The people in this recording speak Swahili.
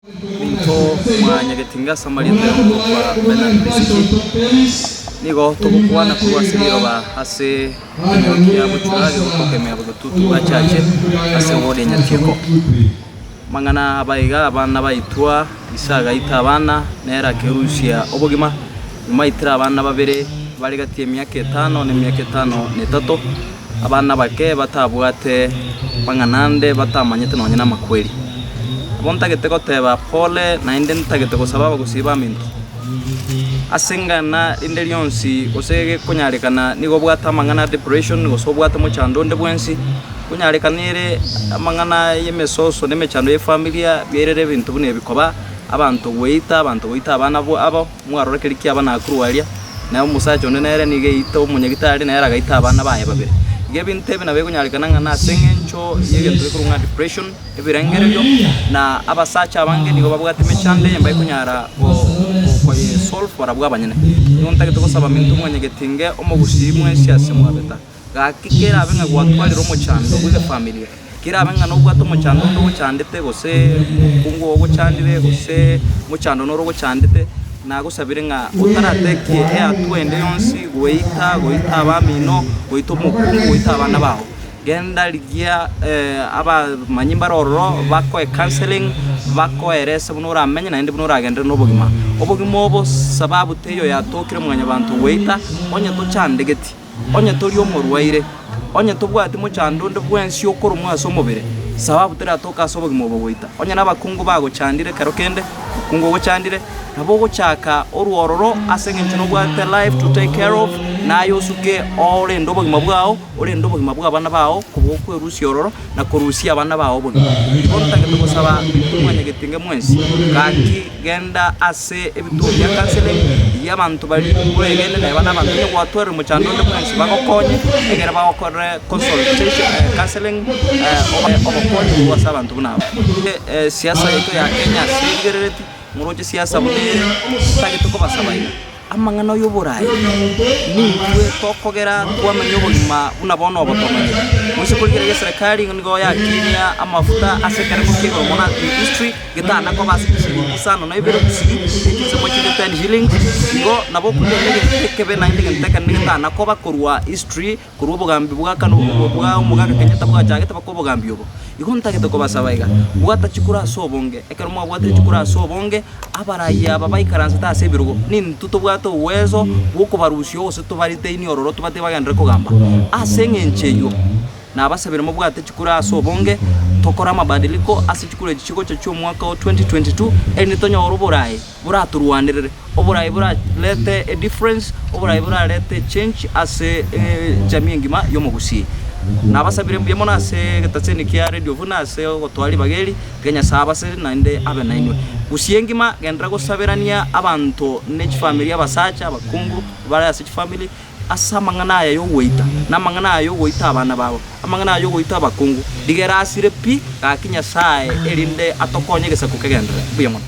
Binto mwanya getinga Samaria tayongo kwa Bernard Bisiki nigo tokukwana kuwasiriro ba ase ya bucurage gutokemera bututu bacaje ase wode nyatiko mangana abayiga abana bayitwa isaga itabana nera kerusia obogima maitira abana babere bari gatiye myaka 5 ne myaka 5 abana bake batabwate banganande batamanyete nonye namakweli bontagete goteba pole na inde ntagete gusaba gusiba mintu asengana inde lyonsi gosege kunyarekana nigo bwata mangana depression gosobwata mu chando nde bwensi kunyarekanire mangana yemesoso ne mechando ye familia bierere bintu bune bikoba abantu weita abana bo abo mwaroreke liki abana akuruwalia na umusacho nere nige ito umunyagitari na yaraga ita abana baye babere gebintebe na bego nyarekana ngana sengencho yegento kurunga depression ebirengereyo na abasacha abange nigo babwate mechande yambaye kunyara ko solve barabwa banyene nontage tugosaba mintu mwanyegetinge omugushimwe siase mwabeta gakikera abenga gwatwalira mu chando bwe familia kira abenga no bwato mu chando ndo cyandite gose kungo wo cyandire gose mu chando no ro cyandite nagusabire nga utarateke atwende yonsi goita abamino goito mukungu goita abana baho genda ligia aba manyimbaroro bako counseling bako erese bunura amenye na indi bunura gende no bugima obo sababu teyo yatokire mwanya bantu weita onye to chandegeti onye to lyo morwaire onye to bwati mu chando ndo bwensi okoro mwaso mobere sababu tera toka so bugimo bo weita onye nabakungu bago chandire karokende kungo go chandire nabo go chaka oruororo asengencho no bwate life to take care of na yosuke ole ndobo gimabwao ole ndobo gimabwa abana bawo kubwo rusi ororo na korusi abana bawo bono bontage tugosaba mwanya getinge mwensi kaki genda ase ebitu ya counseling y'abantu bari kwegenda na abana bantu no gwatwere mu chando ndo mwensi bagokonye egera bagokore consultation counseling obokonye gwasaba abantu bunabo siasa yeto ya Kenya sigerereti muroje siasa bunere tagituko basabaye amangano y'uburayi niwe tokogera kwamenye ubuzima unabona obotomanye musikurikira serikali ngo ya Kenya amafuta asekere ko kigo mona history gitana ko basisana no ibero kusigi ikize mo chile healing ngo nabo kunenge kebe na indi ngenteka ngitana ko bakorwa history kuru bugambi bwakano bwa umugaka Kenyatta bwajagete bakobogambi yobo ikonta gito ko basabaiga bwata chikura sobonge ekero mwa bwata chikura sobonge abaraya babaikaranza ta sebirugo nin tuto bwato uwezo buko barusyo ose to barite ini ororo to bate bagandre ko gamba asengencheyo na basabira mu bwata chikura sobonge tokora mabadiliko asichikure chiko cyo mwaka wa 2022 enitonyo oruburayi buraturuwandirere oburayi bura lete a difference oburayi bura lete change ase jamii ngima yo mugusi nabasabire mbiyemo nase gatatseni kia radio vuna se gotwali bageri Kenya sabase nande abe nainwe gusiyengima gendra go sabirania abantu nechi family abasacha abakungu bara ase family asamangana yo weita na mangana yo weita abana babo amangana yo weita abakungu digera asire pi ka Kenya sae erinde atokonye gesa kukegendra biyemo